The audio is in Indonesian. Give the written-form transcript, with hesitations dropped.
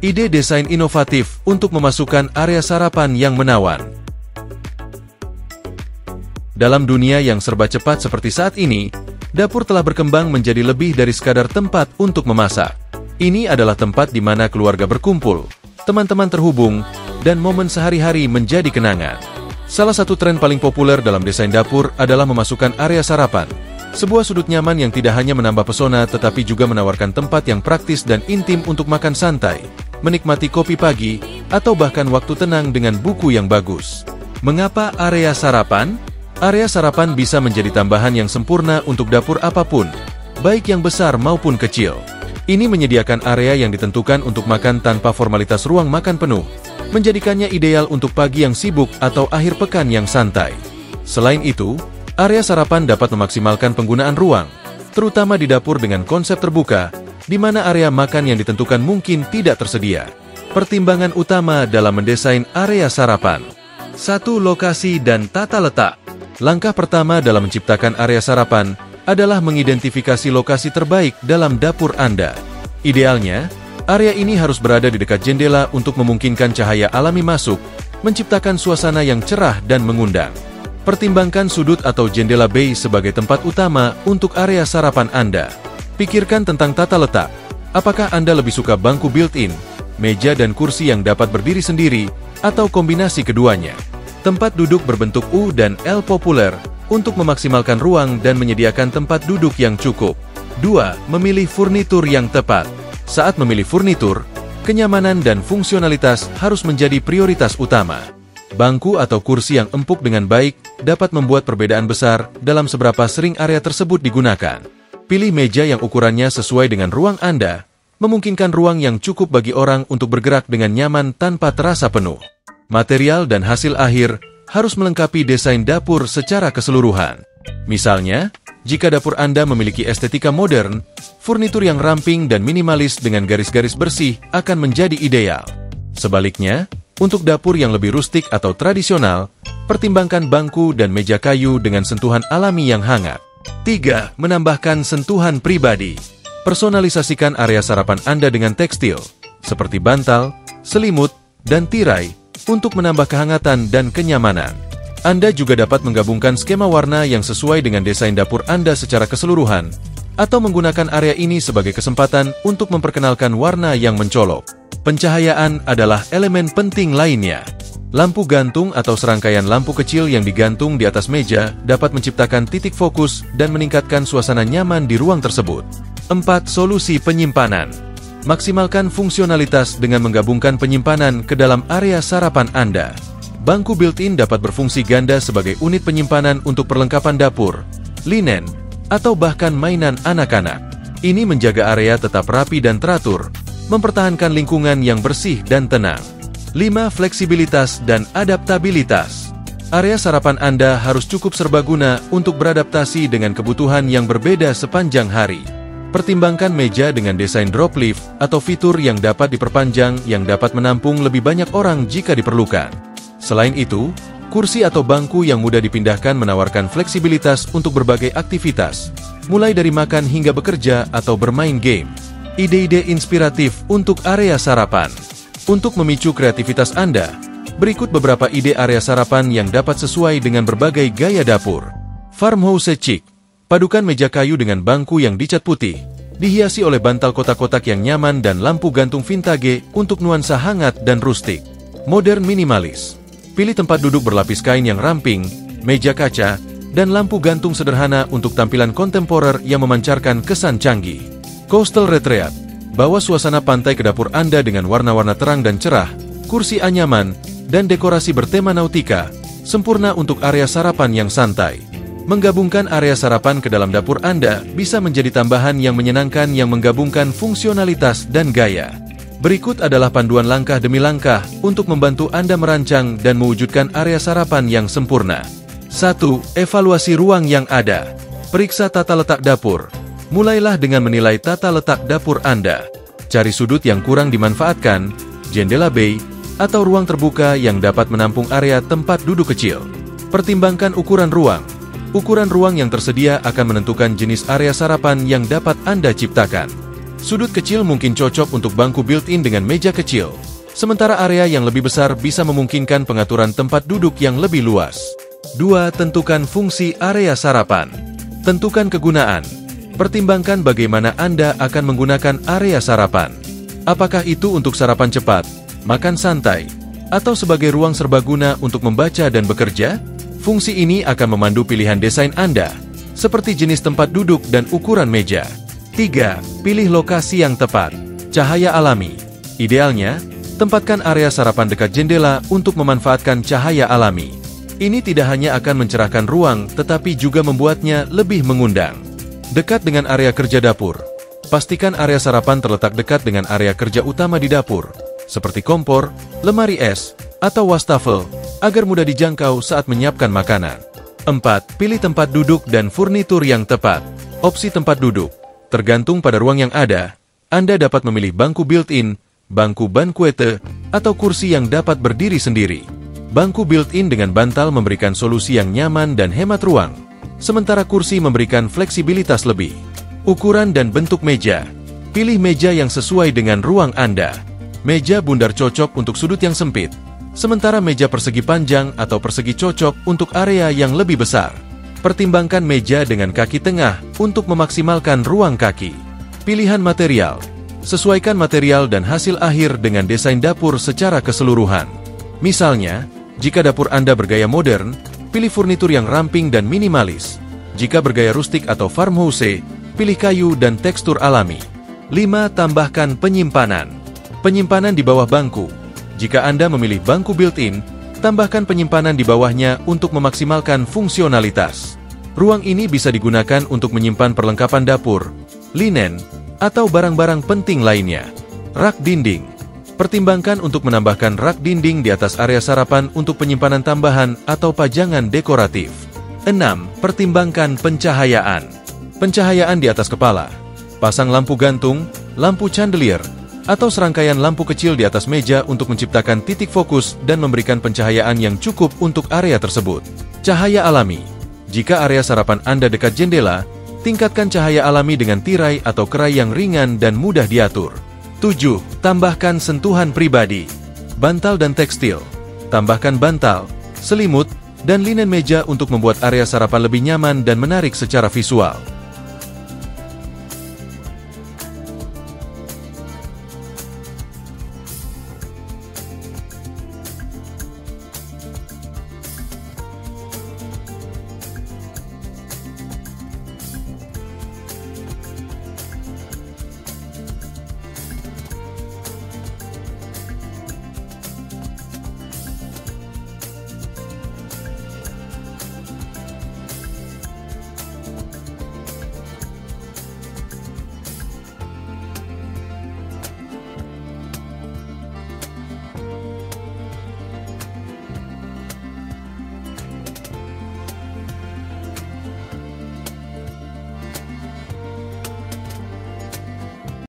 Ide desain inovatif untuk memasukkan area sarapan yang menawan. Dalam dunia yang serba cepat seperti saat ini, dapur telah berkembang menjadi lebih dari sekadar tempat untuk memasak. Ini adalah tempat di mana keluarga berkumpul, teman-teman terhubung, dan momen sehari-hari menjadi kenangan. Salah satu tren paling populer dalam desain dapur adalah memasukkan area sarapan. Sebuah sudut nyaman yang tidak hanya menambah pesona tetapi juga menawarkan tempat yang praktis dan intim untuk makan santai, menikmati kopi pagi, atau bahkan waktu tenang dengan buku yang bagus. Mengapa area sarapan? Area sarapan bisa menjadi tambahan yang sempurna untuk dapur apapun, baik yang besar maupun kecil. Ini menyediakan area yang ditentukan untuk makan tanpa formalitas ruang makan penuh, menjadikannya ideal untuk pagi yang sibuk atau akhir pekan yang santai. Selain itu, area sarapan dapat memaksimalkan penggunaan ruang, terutama di dapur dengan konsep terbuka, di mana area makan yang ditentukan mungkin tidak tersedia. Pertimbangan utama dalam mendesain area sarapan. 1. Lokasi dan tata letak. Langkah pertama dalam menciptakan area sarapan adalah mengidentifikasi lokasi terbaik dalam dapur Anda. Idealnya, area ini harus berada di dekat jendela untuk memungkinkan cahaya alami masuk, menciptakan suasana yang cerah dan mengundang. Pertimbangkan sudut atau jendela bay sebagai tempat utama untuk area sarapan Anda. Pikirkan tentang tata letak. Apakah Anda lebih suka bangku built-in, meja dan kursi yang dapat berdiri sendiri, atau kombinasi keduanya? Tempat duduk berbentuk U dan L populer untuk memaksimalkan ruang dan menyediakan tempat duduk yang cukup. 2. Memilih furnitur yang tepat. Saat memilih furnitur, kenyamanan dan fungsionalitas harus menjadi prioritas utama. Bangku atau kursi yang empuk dengan baik dapat membuat perbedaan besar dalam seberapa sering area tersebut digunakan. Pilih meja yang ukurannya sesuai dengan ruang Anda, memungkinkan ruang yang cukup bagi orang untuk bergerak dengan nyaman tanpa terasa penuh. Material dan hasil akhir harus melengkapi desain dapur secara keseluruhan. Misalnya, jika dapur Anda memiliki estetika modern, furnitur yang ramping dan minimalis dengan garis-garis bersih akan menjadi ideal. Sebaliknya, untuk dapur yang lebih rustik atau tradisional, pertimbangkan bangku dan meja kayu dengan sentuhan alami yang hangat. 3. Menambahkan sentuhan pribadi. Personalisasikan area sarapan Anda dengan tekstil, seperti bantal, selimut, dan tirai, untuk menambah kehangatan dan kenyamanan. Anda juga dapat menggabungkan skema warna yang sesuai dengan desain dapur Anda secara keseluruhan, atau menggunakan area ini sebagai kesempatan untuk memperkenalkan warna yang mencolok. Pencahayaan adalah elemen penting lainnya. Lampu gantung atau serangkaian lampu kecil yang digantung di atas meja dapat menciptakan titik fokus dan meningkatkan suasana nyaman di ruang tersebut. 4. Solusi penyimpanan. Maksimalkan fungsionalitas dengan menggabungkan penyimpanan ke dalam area sarapan Anda. Bangku built-in dapat berfungsi ganda sebagai unit penyimpanan untuk perlengkapan dapur, linen, atau bahkan mainan anak-anak. Ini menjaga area tetap rapi dan teratur, mempertahankan lingkungan yang bersih dan tenang. 5. Fleksibilitas dan adaptabilitas. Area sarapan Anda harus cukup serbaguna untuk beradaptasi dengan kebutuhan yang berbeda sepanjang hari. Pertimbangkan meja dengan desain drop lift atau fitur yang dapat diperpanjang yang dapat menampung lebih banyak orang jika diperlukan. Selain itu, kursi atau bangku yang mudah dipindahkan menawarkan fleksibilitas untuk berbagai aktivitas, mulai dari makan hingga bekerja atau bermain game. Ide-ide inspiratif untuk area sarapan. Untuk memicu kreativitas Anda, berikut beberapa ide area sarapan yang dapat sesuai dengan berbagai gaya dapur. Farmhouse chic. Padukan meja kayu dengan bangku yang dicat putih, dihiasi oleh bantal kotak-kotak yang nyaman dan lampu gantung vintage untuk nuansa hangat dan rustik. Modern minimalis. Pilih tempat duduk berlapis kain yang ramping, meja kaca, dan lampu gantung sederhana untuk tampilan kontemporer yang memancarkan kesan canggih. Coastal retreat. Bawa suasana pantai ke dapur Anda dengan warna-warna terang dan cerah, kursi anyaman, dan dekorasi bertema nautika, sempurna untuk area sarapan yang santai. Menggabungkan area sarapan ke dalam dapur Anda bisa menjadi tambahan yang menyenangkan yang menggabungkan fungsionalitas dan gaya. Berikut adalah panduan langkah demi langkah untuk membantu Anda merancang dan mewujudkan area sarapan yang sempurna. 1. Evaluasi ruang yang ada. Periksa tata letak dapur. Mulailah dengan menilai tata letak dapur Anda. Cari sudut yang kurang dimanfaatkan, jendela bay, atau ruang terbuka yang dapat menampung area tempat duduk kecil. Pertimbangkan ukuran ruang. Ukuran ruang yang tersedia akan menentukan jenis area sarapan yang dapat Anda ciptakan. Sudut kecil mungkin cocok untuk bangku built-in dengan meja kecil, sementara area yang lebih besar bisa memungkinkan pengaturan tempat duduk yang lebih luas. 2. Tentukan fungsi area sarapan. Tentukan kegunaan. Pertimbangkan bagaimana Anda akan menggunakan area sarapan. Apakah itu untuk sarapan cepat, makan santai, atau sebagai ruang serbaguna untuk membaca dan bekerja? Fungsi ini akan memandu pilihan desain Anda, seperti jenis tempat duduk dan ukuran meja. 3. Pilih lokasi yang tepat. Cahaya alami. Idealnya, tempatkan area sarapan dekat jendela untuk memanfaatkan cahaya alami. Ini tidak hanya akan mencerahkan ruang, tetapi juga membuatnya lebih mengundang. Dekat dengan area kerja dapur. Pastikan area sarapan terletak dekat dengan area kerja utama di dapur, seperti kompor, lemari es, atau wastafel, agar mudah dijangkau saat menyiapkan makanan. 4. Pilih tempat duduk dan furnitur yang tepat. Opsi tempat duduk. Tergantung pada ruang yang ada, Anda dapat memilih bangku built-in, bangku banquette, atau kursi yang dapat berdiri sendiri. Bangku built-in dengan bantal memberikan solusi yang nyaman dan hemat ruang, sementara kursi memberikan fleksibilitas lebih. Ukuran dan bentuk meja. Pilih meja yang sesuai dengan ruang Anda. Meja bundar cocok untuk sudut yang sempit, sementara meja persegi panjang atau persegi cocok untuk area yang lebih besar. Pertimbangkan meja dengan kaki tengah untuk memaksimalkan ruang kaki. Pilihan material. Sesuaikan material dan hasil akhir dengan desain dapur secara keseluruhan. Misalnya, jika dapur Anda bergaya modern, pilih furnitur yang ramping dan minimalis. Jika bergaya rustik atau farmhouse, pilih kayu dan tekstur alami. 5. Tambahkan penyimpanan. Penyimpanan di bawah bangku. Jika Anda memilih bangku built-in, tambahkan penyimpanan di bawahnya untuk memaksimalkan fungsionalitas. Ruang ini bisa digunakan untuk menyimpan perlengkapan dapur, linen, atau barang-barang penting lainnya. Rak dinding. Pertimbangkan untuk menambahkan rak dinding di atas area sarapan untuk penyimpanan tambahan atau pajangan dekoratif. 6. Pertimbangkan pencahayaan. Pencahayaan di atas kepala. Pasang lampu gantung, lampu chandelier, atau serangkaian lampu kecil di atas meja untuk menciptakan titik fokus dan memberikan pencahayaan yang cukup untuk area tersebut. Cahaya alami. Jika area sarapan Anda dekat jendela, tingkatkan cahaya alami dengan tirai atau kerai yang ringan dan mudah diatur. 7. Tambahkan sentuhan pribadi. Bantal dan tekstil. Tambahkan bantal, selimut, dan linen meja untuk membuat area sarapan lebih nyaman dan menarik secara visual.